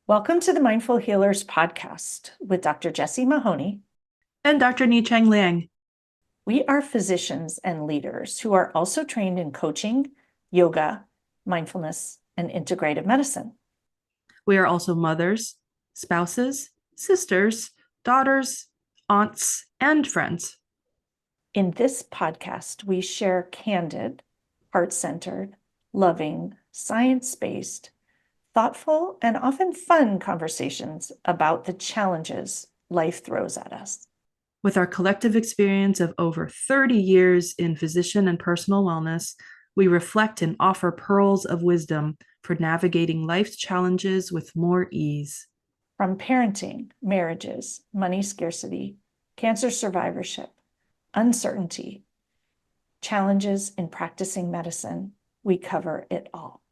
Welcome to the Mindful Healers podcast with Dr. Jessie Mahoney and Dr. Ni-Cheng Liang. We are physicians and leaders who are also trained in coaching, yoga, mindfulness, and integrative medicine. We are also mothers, spouses, sisters, daughters, aunts, and friends. In this podcast, we share candid, heart-centered, loving, science-based, thoughtful, and often fun conversations about the challenges life throws at us. With our collective experience of over 30 years in physician and personal wellness, we reflect and offer pearls of wisdom for navigating life's challenges with more ease. From parenting, marriages, money scarcity, cancer survivorship, uncertainty, challenges in practicing medicine, we cover it all.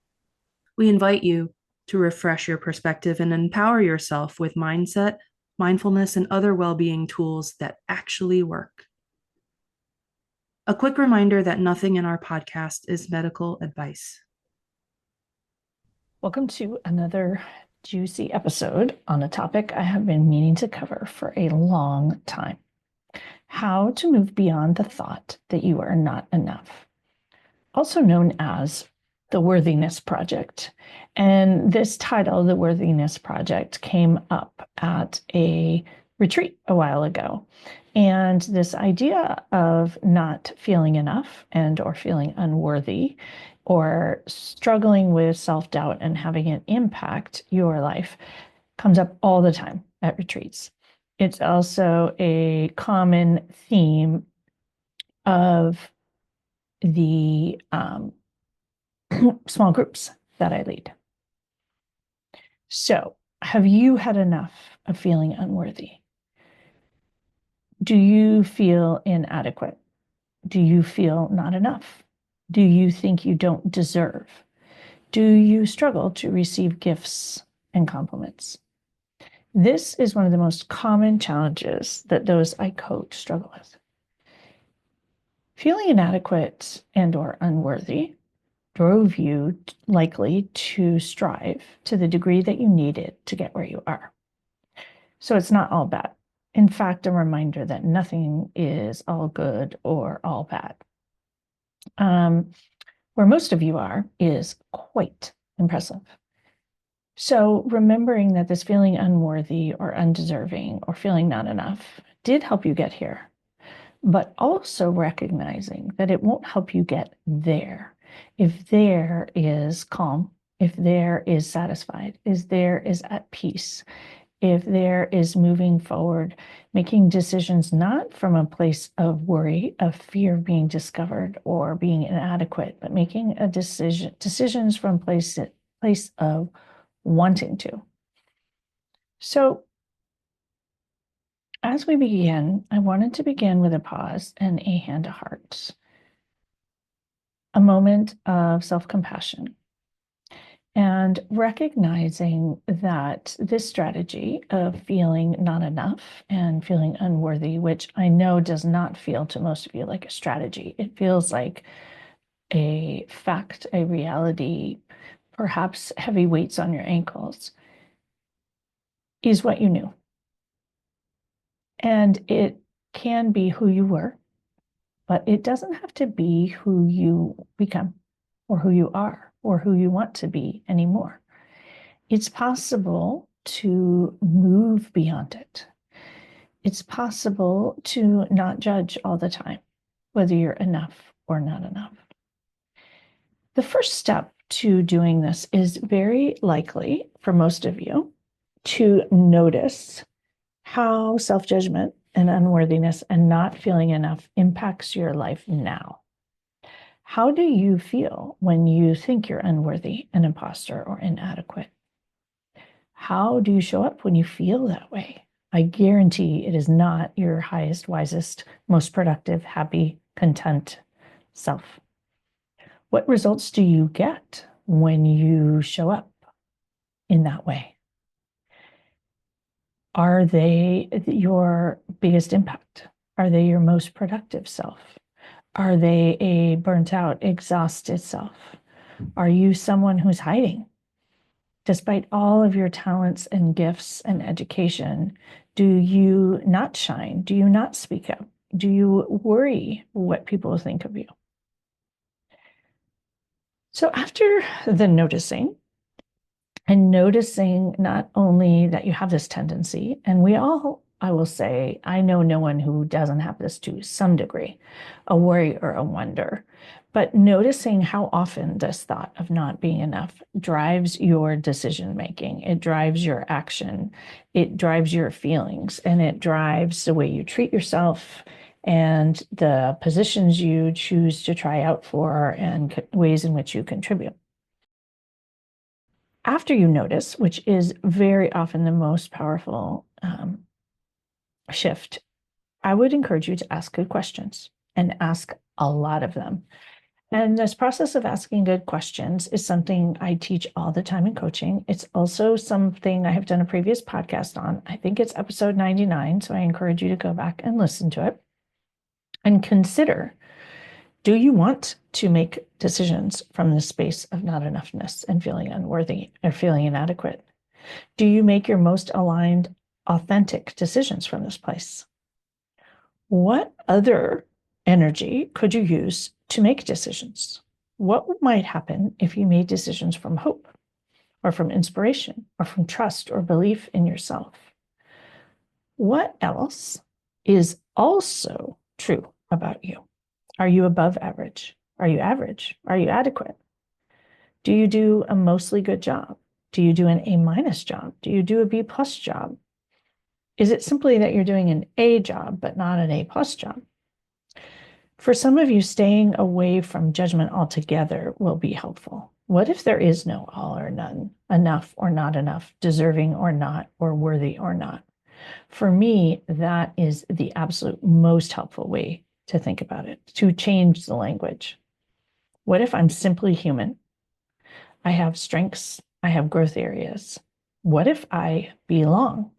We invite you to refresh your perspective and empower yourself with mindset, mindfulness, and other well-being tools that actually work. A quick reminder that nothing in our podcast is medical advice. Welcome to another juicy episode on a topic I have been meaning to cover for a long time. How to move beyond the thought that you are not enough, also known as the Worthiness Project. And this title, the Worthiness Project, came up at a retreat a while ago. And this idea of not feeling enough and or feeling unworthy or struggling with self-doubt and having it impact your life comes up all the time at retreats. It's also a common theme of the small groups that I lead. So, have you had enough of feeling unworthy? Do you feel inadequate? Do you feel not enough? Do you think you don't deserve? Do you struggle to receive gifts and compliments? This is one of the most common challenges that those I coach struggle with. Feeling inadequate and or unworthy drove you likely to strive to the degree that you needed to get where you are. So it's not all bad. In fact, a reminder that nothing is all good or all bad. Where most of you are is quite impressive. So remembering that this feeling unworthy or undeserving or feeling not enough did help you get here, but also recognizing that it won't help you get there. If there is calm, if there is satisfied, if there is at peace, if there is moving forward, making decisions not from a place of worry, of fear of being discovered or being inadequate, but making a decisions from place of wanting to. So as we begin, I wanted to begin with a pause and a hand to heart. A moment of self-compassion and recognizing that this strategy of feeling not enough and feeling unworthy, which I know does not feel to most of you like a strategy, it feels like a fact, a reality, perhaps heavy weights on your ankles, is what you knew. And it can be who you were, but it doesn't have to be who you become or who you are or who you want to be anymore. It's possible to move beyond it. It's possible to not judge all the time, whether you're enough or not enough. The first step to doing this is very likely for most of you to notice how self-judgment and unworthiness and not feeling enough impacts your life now. How do you feel when you think you're unworthy, an imposter, or inadequate? How do you show up when you feel that way? I guarantee it is not your highest, wisest, most productive, happy, content self. What results do you get when you show up in that way? Are they your biggest impact? Are they your most productive self? Are they a burnt out, exhausted self? Are you someone who's hiding? Despite all of your talents and gifts and education, do you not shine? Do you not speak up? Do you worry what people will think of you? So after the noticing, and noticing not only that you have this tendency, and we all, I will say, I know no one who doesn't have this to some degree, a worry or a wonder, but noticing how often this thought of not being enough drives your decision making, it drives your action, it drives your feelings, and it drives the way you treat yourself and the positions you choose to try out for and ways in which you contribute. After you notice, which is very often the most powerful shift, I would encourage you to ask good questions and ask a lot of them. And this process of asking good questions is something I teach all the time in coaching. It's also something I have done a previous podcast on. I think it's episode 99. So I encourage you to go back and listen to it and consider, do you want to make decisions from the space of not enoughness and feeling unworthy or feeling inadequate? Do you make your most aligned, authentic decisions from this place? What other energy could you use to make decisions? What might happen if you made decisions from hope or from inspiration or from trust or belief in yourself? What else is also true about you? Are you above average? Are you average? Are you adequate? Do you do a mostly good job? Do you do an A- job? Do you do a B+ job? Is it simply that you're doing an A job, but not an A+ job? For some of you, staying away from judgment altogether will be helpful. What if there is no all or none, enough or not enough, deserving or not, or worthy or not? For me, that is the absolute most helpful way to think about it, to change the language. What if I'm simply human? I have strengths, I have growth areas. What if I belong?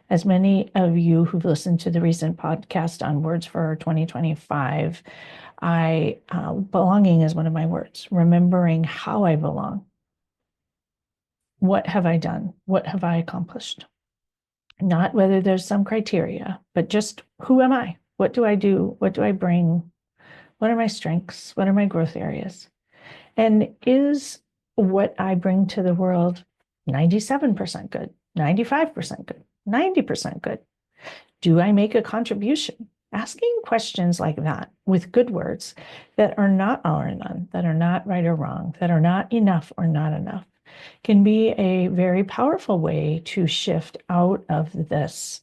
As many of you who've listened to the recent podcast on words for 2025, belonging is one of my words, remembering how I belong. What have I done? What have I accomplished? Not whether there's some criteria, but just who am I? What do I do? What do I bring? What are my strengths? What are my growth areas? And is what I bring to the world 97% good, 95% good, 90% good? Do I make a contribution? Asking questions like that with good words that are not all or none, that are not right or wrong, that are not enough or not enough, can be a very powerful way to shift out of this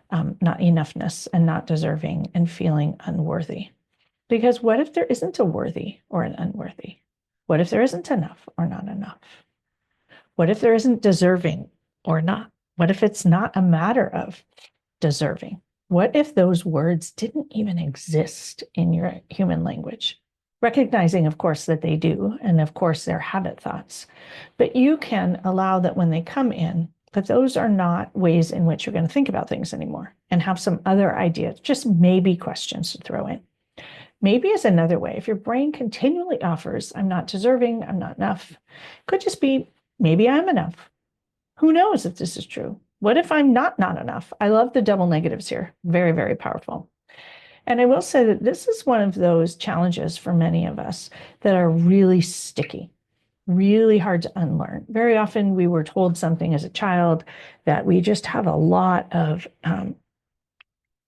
not enoughness and not deserving and feeling unworthy. Because what if there isn't a worthy or an unworthy? What if there isn't enough or not enough? What if there isn't deserving or not? What if it's not a matter of deserving? What if those words didn't even exist in your human language? Recognizing, of course, that they do, and of course, they're habit thoughts. But you can allow that when they come in, that those are not ways in which you're going to think about things anymore and have some other ideas, just maybe questions to throw in. Maybe is another way. If your brain continually offers, I'm not deserving, I'm not enough, could just be, maybe I'm enough. Who knows if this is true? What if I'm not enough? I love the double negatives here. Very, very powerful. And I will say that this is one of those challenges for many of us that are really sticky, really hard to unlearn. Very often we were told something as a child that we just have a lot of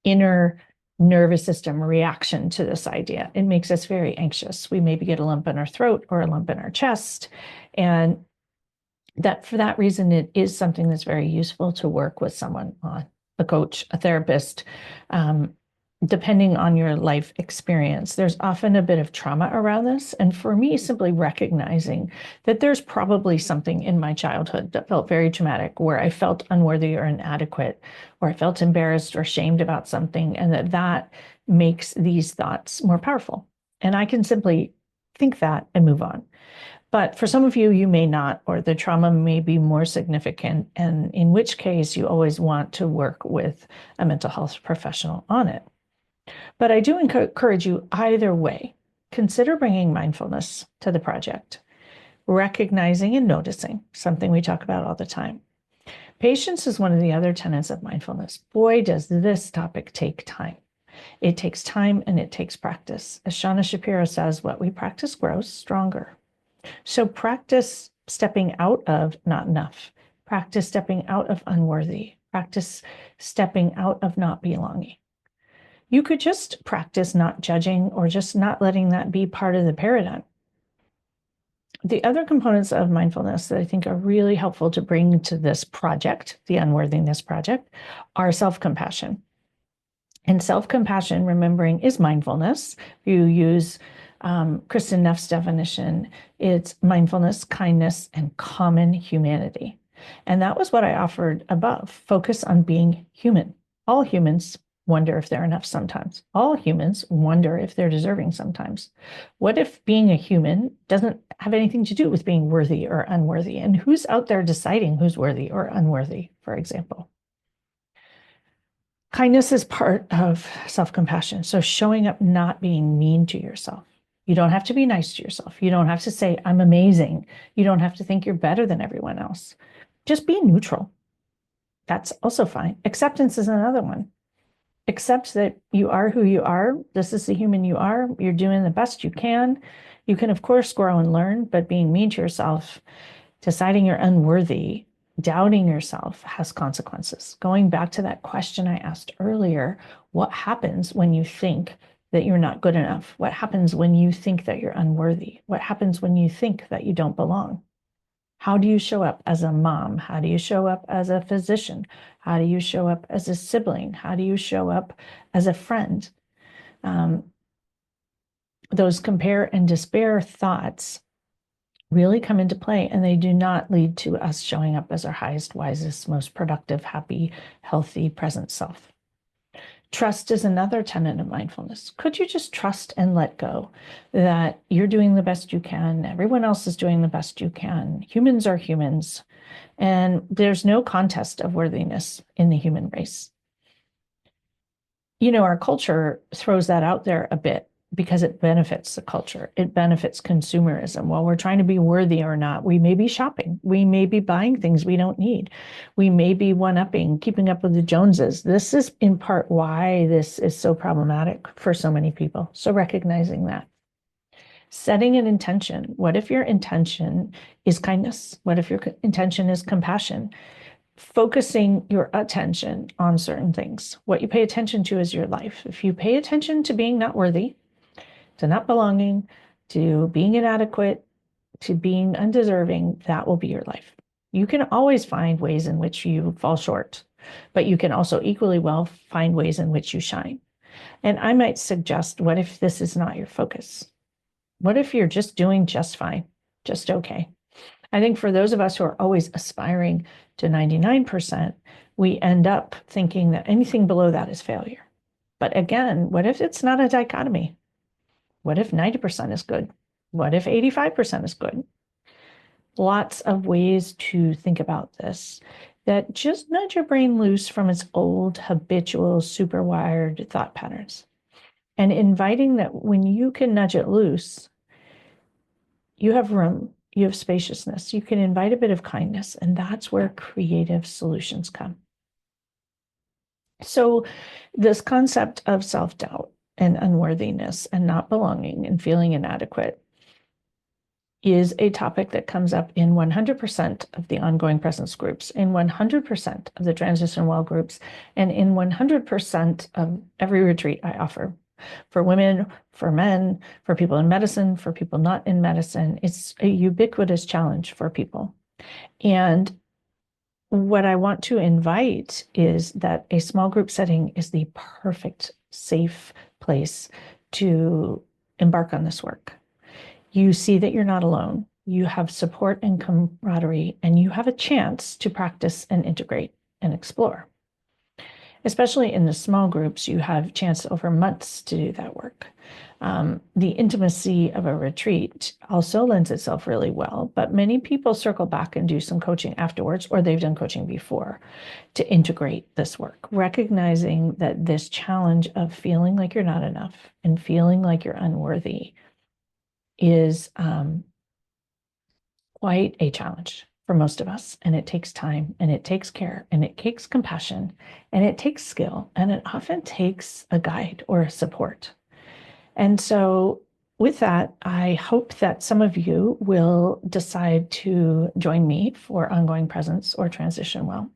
inner nervous system reaction to this idea. It makes us very anxious. We maybe get a lump in our throat or a lump in our chest. And that for that reason, it is something that's very useful to work with someone on, a coach, a therapist, depending on your life experience. There's often a bit of trauma around this. And for me, simply recognizing that there's probably something in my childhood that felt very traumatic, where I felt unworthy or inadequate, or I felt embarrassed or shamed about something, and that makes these thoughts more powerful. And I can simply think that and move on. But for some of you, you may not, or the trauma may be more significant, and in which case you always want to work with a mental health professional on it. But I do encourage you either way. Consider bringing mindfulness to the project. recognizing and noticing, something we talk about all the time. Patience is one of the other tenets of mindfulness. Boy, does this topic take time. It takes time and it takes practice. As Shauna Shapiro says, what we practice grows stronger. So practice stepping out of not enough. Practice stepping out of unworthy. Practice stepping out of not belonging. You could just practice not judging or just not letting that be part of the paradigm. The other components of mindfulness that I think are really helpful to bring to this project, the Unworthiness Project, are self-compassion. And self-compassion, remembering, is mindfulness. If you use Kristen Neff's definition, it's mindfulness, kindness, and common humanity. And that was what I offered above. Focus on being human. All humans wonder if they're enough sometimes. All humans wonder if they're deserving sometimes. What if being a human doesn't have anything to do with being worthy or unworthy? And who's out there deciding who's worthy or unworthy, for example? Kindness is part of self-compassion. So showing up, not being mean to yourself. You don't have to be nice to yourself. You don't have to say, I'm amazing. You don't have to think you're better than everyone else. Just be neutral. That's also fine. Acceptance is another one. Accept that you are who you are. This is the human you are. You're doing the best you can. You can, of course, grow and learn, but being mean to yourself, deciding you're unworthy, doubting yourself has consequences. Going back to that question I asked earlier, what happens when you think that you're not good enough? What happens when you think that you're unworthy? What happens when you think that you don't belong? How do you show up as a mom? How do you show up as a physician? How do you show up as a sibling? How do you show up as a friend? Those compare and despair thoughts really come into play, and they do not lead to us showing up as our highest, wisest, most productive, happy, healthy, present self. Trust is another tenet of mindfulness. Could you just trust and let go that you're doing the best you can? Everyone else is doing the best you can. Humans are humans, and there's no contest of worthiness in the human race. You know, our culture throws that out there a bit because it benefits the culture. It benefits consumerism. While we're trying to be worthy or not, we may be shopping. We may be buying things we don't need. We may be one-upping, keeping up with the Joneses. This is in part why this is so problematic for so many people. So recognizing that. Setting an intention. What if your intention is kindness? What if your intention is compassion? Focusing your attention on certain things. What you pay attention to is your life. If you pay attention to being not worthy, to not belonging, to being inadequate, to being undeserving, that will be your life. You can always find ways in which you fall short, but you can also equally well find ways in which you shine. And I might suggest, what if this is not your focus? What if you're just doing just fine, just okay? I think for those of us who are always aspiring to 99%, we end up thinking that anything below that is failure. But again, what if it's not a dichotomy? What if 90% is good? What if 85% is good? Lots of ways to think about this that just nudge your brain loose from its old, habitual, super wired thought patterns. And inviting that when you can nudge it loose, you have room, you have spaciousness, you can invite a bit of kindness, and that's where creative solutions come. So this concept of self-doubt and unworthiness and not belonging and feeling inadequate is a topic that comes up in 100% of the ongoing presence groups, in 100% of the transition well groups, and in 100% of every retreat I offer. For women, for men, for people in medicine, for people not in medicine. It's a ubiquitous challenge for people. And what I want to invite is that a small group setting is the perfect, safe place to embark on this work. You see that you're not alone. You have support and camaraderie, and you have a chance to practice and integrate and explore. Especially in the small groups, you have a chance over months to do that work. The intimacy of a retreat also lends itself really well, but many people circle back and do some coaching afterwards, or they've done coaching before to integrate this work, recognizing that this challenge of feeling like you're not enough and feeling like you're unworthy is quite a challenge for most of us. And it takes time, and it takes care, and it takes compassion, and it takes skill, and it often takes a guide or a support. And so with that, I hope that some of you will decide to join me for Ongoing Presence or Transition Well,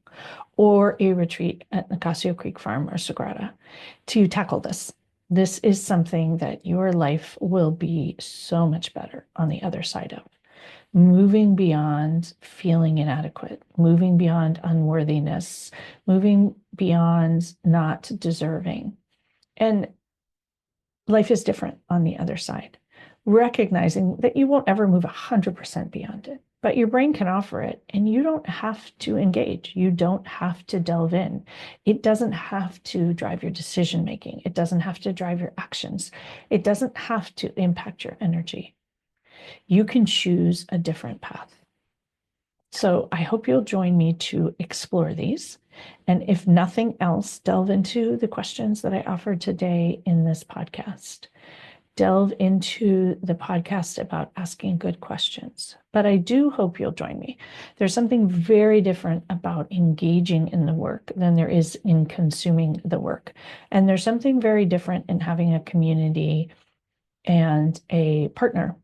or a retreat at Nicasio Creek Farm or Sagrada to tackle this. This is something that your life will be so much better on the other side of. Moving beyond feeling inadequate, moving beyond unworthiness, moving beyond not deserving. And life is different on the other side. Recognizing that you won't ever move 100% beyond it, but your brain can offer it, and you don't have to engage. You don't have to delve in. It doesn't have to drive your decision making. It doesn't have to drive your actions. It doesn't have to impact your energy. You can choose a different path. So I hope you'll join me to explore these. And if nothing else, delve into the questions that I offered today in this podcast. Delve into the podcast about asking good questions. But I do hope you'll join me. There's something very different about engaging in the work than there is in consuming the work. And there's something very different in having a community and a partner,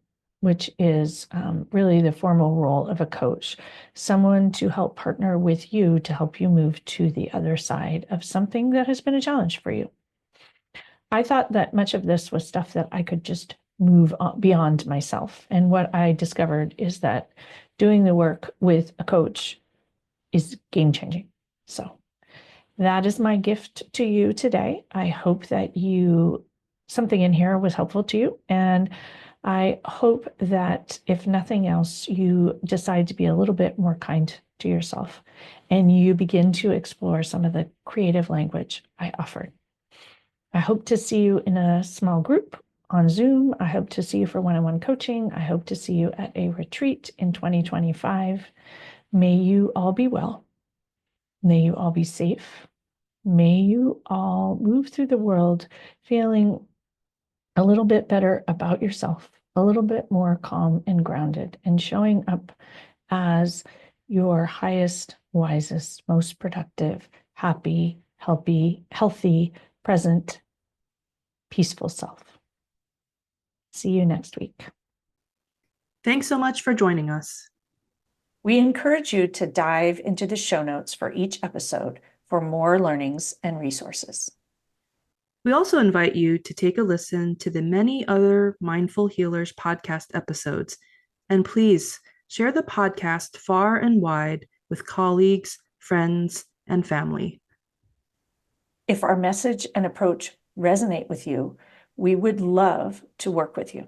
which is really the formal role of a coach, someone to help partner with you to help you move to the other side of something that has been a challenge for you. I thought that much of this was stuff that I could just move on beyond myself. And what I discovered is that doing the work with a coach is game changing. So that is my gift to you today. I hope that something in here was helpful to you. And I hope that if nothing else, you decide to be a little bit more kind to yourself and you begin to explore some of the creative language I offered. I hope to see you in a small group on Zoom. I hope to see you for one-on-one coaching. I hope to see you at a retreat in 2025. May you all be well. May you all be safe. May you all move through the world feeling a little bit better about yourself, a little bit more calm and grounded, and showing up as your highest, wisest, most productive, happy, healthy, present, peaceful self. See you next week. Thanks so much for joining us. We encourage you to dive into the show notes for each episode for more learnings and resources. We also invite you to take a listen to the many other Mindful Healers podcast episodes, and please share the podcast far and wide with colleagues, friends, and family. If our message and approach resonate with you, we would love to work with you.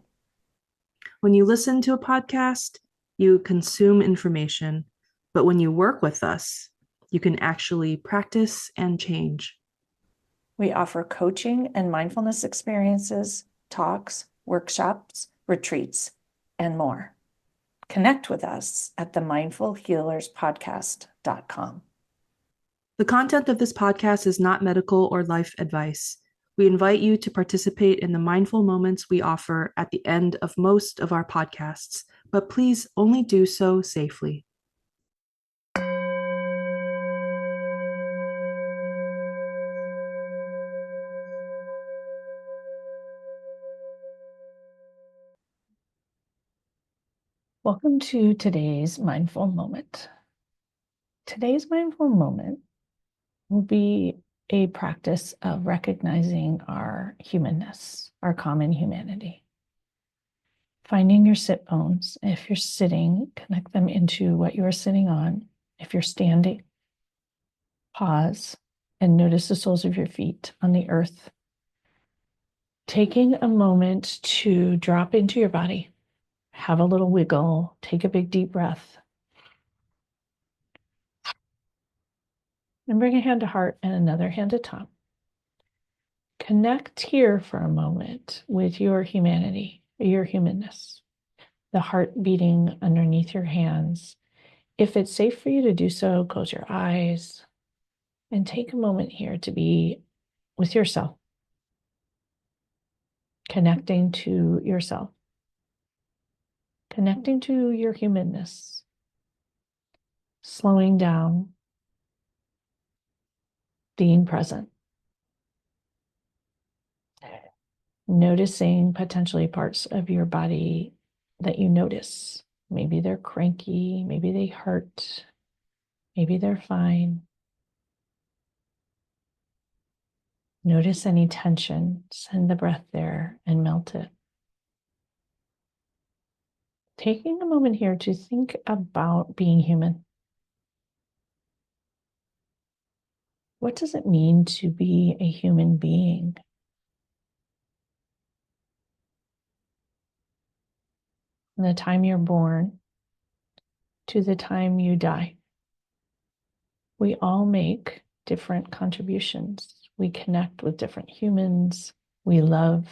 When you listen to a podcast, you consume information, but when you work with us, you can actually practice and change. We offer coaching and mindfulness experiences, talks, workshops, retreats, and more. Connect with us at themindfulhealerspodcast.com. The content of this podcast is not medical or life advice. We invite you to participate in the mindful moments we offer at the end of most of our podcasts, but please only do so safely. Welcome to today's mindful moment. Today's mindful moment will be a practice of recognizing our humanness, our common humanity. Finding your sit bones. If you're sitting, connect them into what you are sitting on. If you're standing, pause and notice the soles of your feet on the earth. Taking a moment to drop into your body. Have a little wiggle, take a big deep breath. And bring a hand to heart and another hand to tongue. Connect here for a moment with your humanity, your humanness, the heart beating underneath your hands. If it's safe for you to do so, close your eyes and take a moment here to be with yourself, connecting to yourself. connecting to your humanness, slowing down, being present, noticing potentially parts of your body that you notice. Maybe they're cranky, maybe they hurt, maybe they're fine. Notice any tension, send the breath there and melt it. Taking a moment here to think about being human. What does it mean to be a human being? From the time you're born to the time you die, we all make different contributions. We connect with different humans. We love,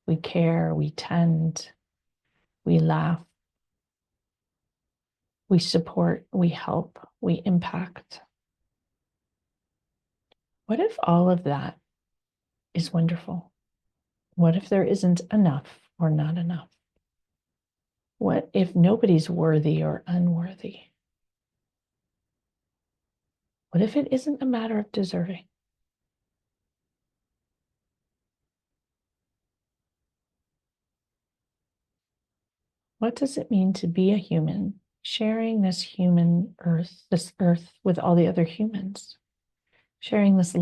we care, we tend, we laugh, we support, we help, we impact. What if all of that is wonderful? What if there isn't enough or not enough? What if nobody's worthy or unworthy? What if it isn't a matter of deserving? What does it mean to be a human, sharing this human earth, this earth with all the other humans, sharing this